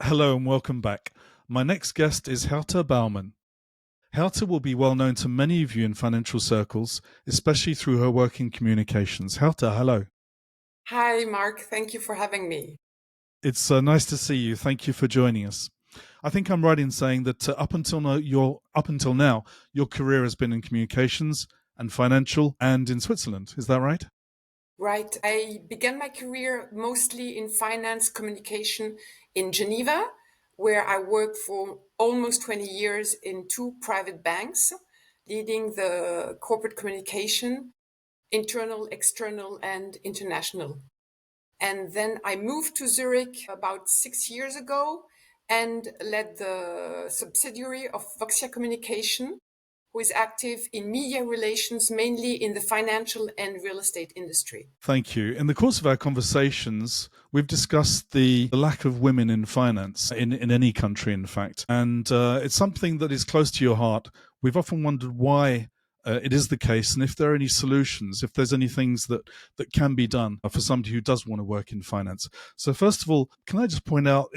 Hello and welcome back. My next guest is Hertha Baumann. Herta will be well known to many of you in financial circles, especially through her work in communications. Herta, hello. Hi, Mark. Thank you for having me. It's nice to see you. Thank you for joining us. I think I'm right in saying that up until now, your career has been in communications and financial and in Switzerland. Is that right? Right. I began my career mostly in finance communication in Geneva, where I worked for almost 20 years in two private banks, leading the corporate communication, internal, external, and international. And then I moved to Zurich about 6 years ago and led the subsidiary of Voxia Communication, who is active in media relations, mainly in the financial and real estate industry. Thank you. In the course of our conversations, we've discussed the lack of women in finance in any country, in fact. And it's something that is close to your heart. We've often wondered why it is the case and if there are any solutions, if there's any things that can be done for somebody who does want to work in finance. So first of all, can I just point out,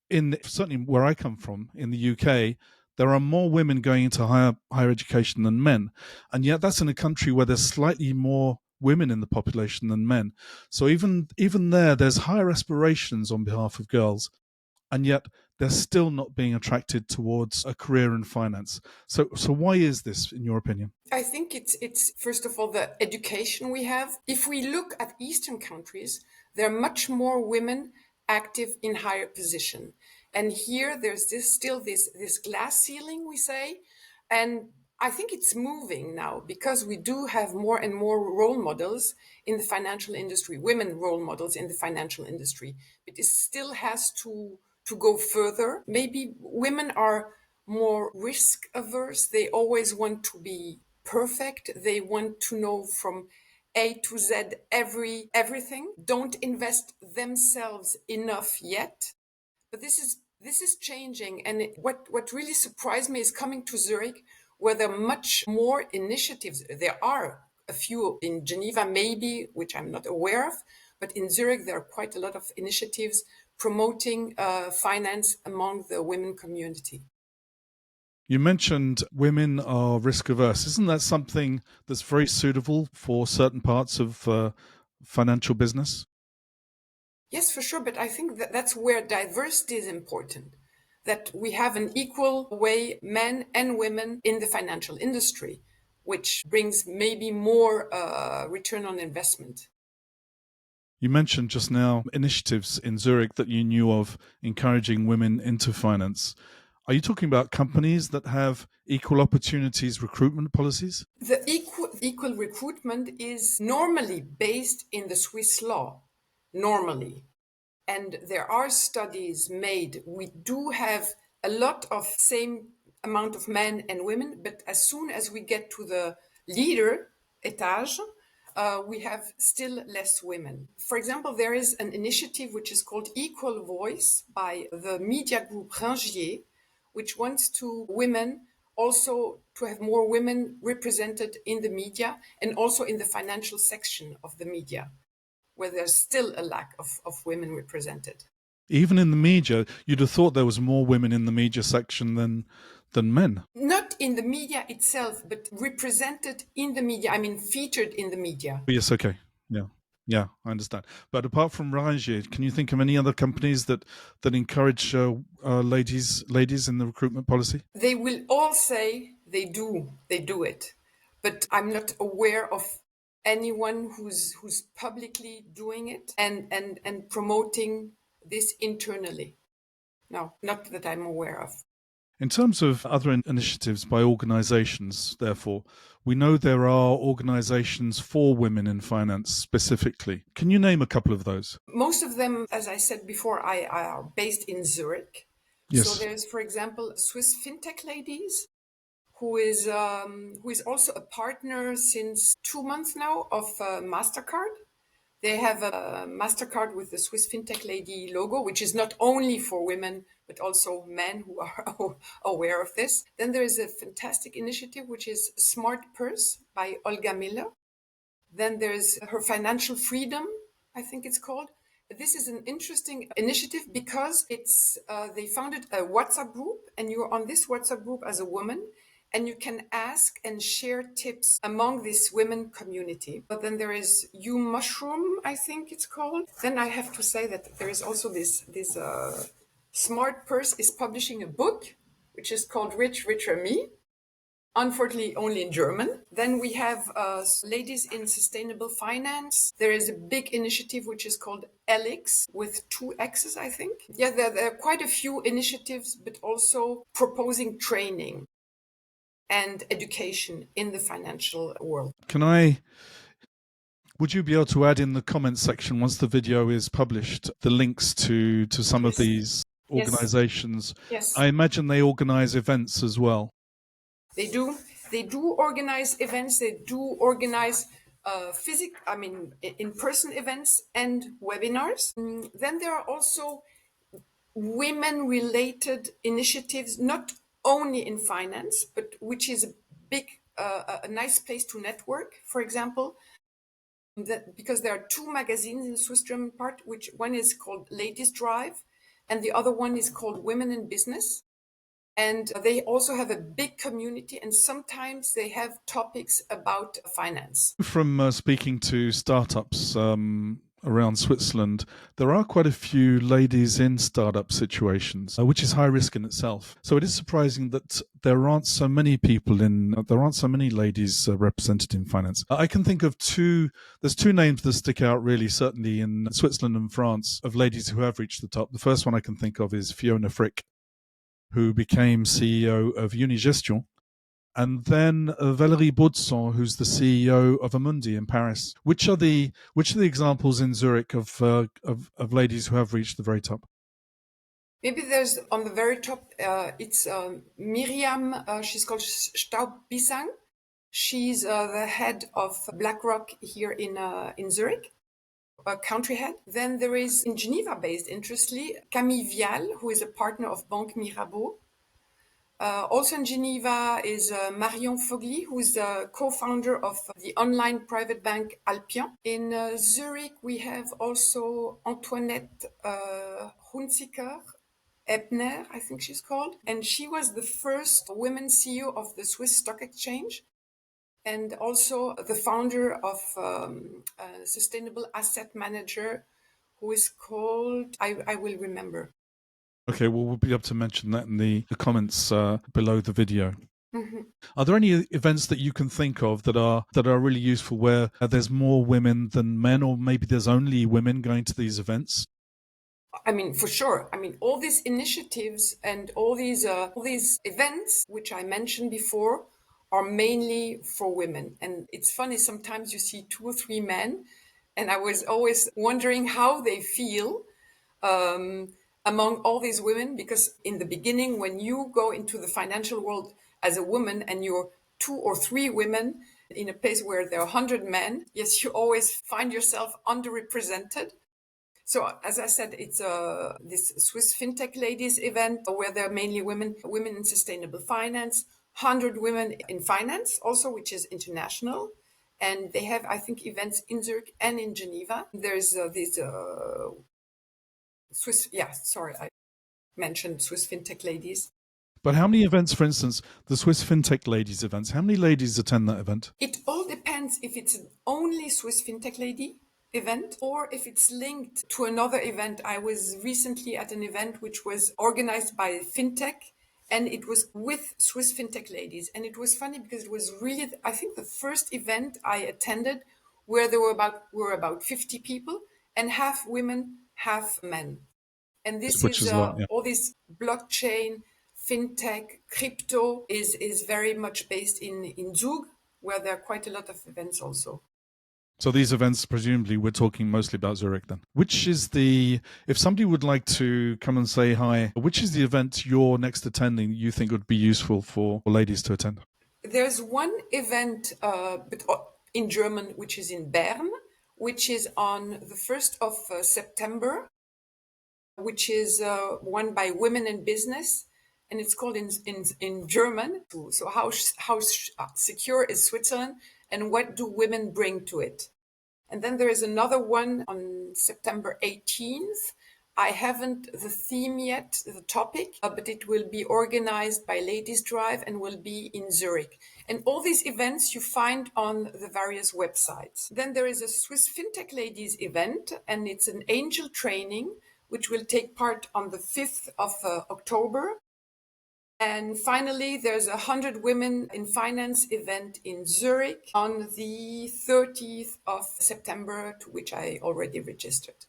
in certainly where I come from in the UK, there are more women going into higher education than men, and yet that's in a country where there's slightly more women in the population than men. So even there's higher aspirations on behalf of girls, and yet they're still not being attracted towards a career in finance. So why is this, in your opinion? I think it's first of all the education we have. If we look at Eastern countries, there are much more women active in higher position. And here there's this glass ceiling, we say. And I think it's moving now because we do have more and more role models in the financial industry, women role models in the financial industry. But it still has to go further. Maybe women are more risk averse. They always want to be perfect. They want to know from A to Z everything. Don't invest themselves enough yet. But this is changing. And what really surprised me is coming to Zurich, where there are much more initiatives. There are a few in Geneva, maybe, which I'm not aware of, but in Zurich, there are quite a lot of initiatives promoting finance among the women community. You mentioned women are risk averse. Isn't that something that's very suitable for certain parts of financial business? Yes, for sure. But I think that's where diversity is important, that we have an equal way, men and women in the financial industry, which brings maybe more return on investment. You mentioned just now initiatives in Zurich that you knew of encouraging women into finance. Are you talking about companies that have equal opportunities recruitment policies? The equal recruitment is normally based in the Swiss law, normally. And there are studies made. We do have a lot of same amount of men and women, but as soon as we get to the leader etage, we have still less women. For example, there is an initiative which is called Equal Voice by the media group Ringier, which wants to women also to have more women represented in the media and also in the financial section of the media, where there's still a lack of women represented. Even in the media, you'd have thought there was more women in the media section than men. Not in the media itself, but represented in the media. I mean, featured in the media. Yes, okay. Yeah. Yeah, I understand. But apart from Rangier, can you think of any other companies that encourage ladies in the recruitment policy? They will all say they do it, but I'm not aware of anyone who's publicly doing it and promoting this internally. No, not that I'm aware of. In terms of other initiatives by organizations, therefore, we know there are organizations for women in finance specifically. Can you name a couple of those? Most of them, as I said before, are based in Zurich. So Yes. there's, for example, Swissfintechladies, who is also a partner since 2 months now of Mastercard. They have a Mastercard with the Swiss FinTech Lady logo, which is not only for women, but also men who are aware of this. Then there is a fantastic initiative, which is Smart Purse by Olga Miller. Then there's Her Financial Freedom, I think it's called. This is an interesting initiative because it's they founded a WhatsApp group, and you're on this WhatsApp group as a woman, and you can ask and share tips among this women community. But then there is You Mushroom, I think it's called. Then I have to say that there is also this smart purse is publishing a book which is called Rich Richer Me, unfortunately only in German. Then we have Ladies in Sustainable Finance. There is a big initiative which is called ELIX with 2 X's, I think. Yeah, there are quite a few initiatives, but also proposing training and education in the financial world. Would you be able to add in the comments section once the video is published the links to some of these organizations? Yes. I imagine they organize events as well. They do. They do organize events. They do organize in-person events and webinars. Then there are also women-related initiatives, not only in finance, but which is a nice place to network. For example, because there are 2 magazines in the Swiss German part, which one is called Ladies Drive, and the other one is called Women in Business. And they also have a big community, and sometimes they have topics about finance. From speaking to startups around Switzerland, there are quite a few ladies in startup situations, which is high risk in itself. So it is surprising that there aren't so many ladies represented in finance. I can think of there's 2 names that stick out really, certainly in Switzerland and France, of ladies who have reached the top. The first one I can think of is Fionafrick, who became CEO of Unigestion, and then Valeriebaudson, who's the CEO of Amundi in Paris. Which are the examples in Zurich of ladies who have reached the very top? Maybe there's on the very top. It's Miriam. She's called Staub-Bisang. She's the head of BlackRock here in Zurich, a country head. Then there is, in Geneva based, interestingly, Camille Vial, who is a partner of Banque Mirabeau. Also in Geneva is Marion Fogli, who is the co-founder of the online private bank Alpian. In Zurich, we have also Antoinette Hunziker Ebner, I think she's called. And she was the first women CEO of the Swiss Stock Exchange, and also the founder of a sustainable asset manager who is called, I will remember. Okay, well, we'll be able to mention that in the comments below the video. Mm-hmm. Are there any events that you can think of that are really useful where there's more women than men, or maybe there's only women going to these events? I mean, for sure. I mean, all these initiatives and all these events, which I mentioned before, are mainly for women. And it's funny, sometimes you see 2 or 3 men, and I was always wondering how they feel among all these women, because in the beginning, when you go into the financial world as a woman and you're 2 or 3 women in a place where there are 100 men, yes, you always find yourself underrepresented. So as I said, it's this Swiss Fintech Ladies event where there are mainly women in sustainable finance, 100 women in finance also, which is international. And they have, I think, events in Zurich and in Geneva. There's this I mentioned Swiss Fintech Ladies. But how many events, for instance, the Swiss Fintech Ladies events, how many ladies attend that event? It all depends if it's an only Swiss Fintech Lady event or if it's linked to another event. I was recently at an event which was organized by Fintech, and it was with Swiss Fintech Ladies. And it was funny because it was really, I think, the first event I attended where there were about 50 people, and half women, half men. And this is all this blockchain, fintech, crypto is very much based in Zug, where there are quite a lot of events also. So these events, presumably, we're talking mostly about Zurich then. If somebody would like to come and say hi, which is the event you're next attending you think would be useful for ladies to attend? There's one event but in German, which is in Bern, which is on the 1st of September, which is one by Women in Business. And it's called in German. So how secure is Switzerland, and what do women bring to it? And then there is another one on September 18th. I haven't the theme yet, the topic, but it will be organized by Ladies Drive and will be in Zurich. And all these events you find on the various websites. Then there is a Swiss Fintech Ladies event, and it's an angel training, which will take part on the 5th of October. And finally, there's a 100 Women in Finance event in Zurich on the 30th of September, to which I already registered.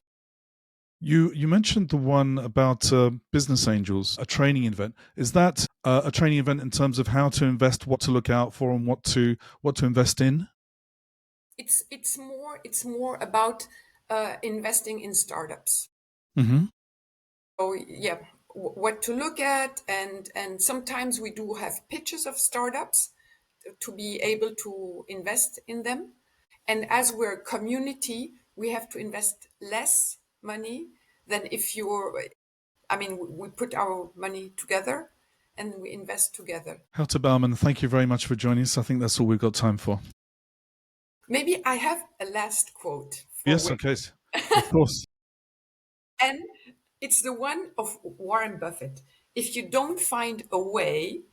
You mentioned the one about business angels, a training event. Is that a training event in terms of how to invest, what to look out for, and what to invest in? It's more about investing in startups. Mm-hmm. So yeah, what to look at, and sometimes we do have pitches of startups to be able to invest in them. And as we're a community, we have to invest less money than if we put our money together and we invest together. Herta Baumann, thank you very much for joining us. I think that's all we've got time for. Maybe I have a last quote for Yes, women. okay. Of course. And it's the one of Warren Buffett. If you don't find a way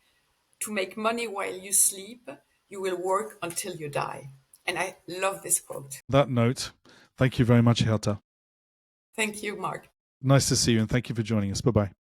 to make money while you sleep, you will work until you die. And I love this quote. That note, thank you very much, Herta. Thank you, Mark. Nice to see you, and thank you for joining us. Bye-bye.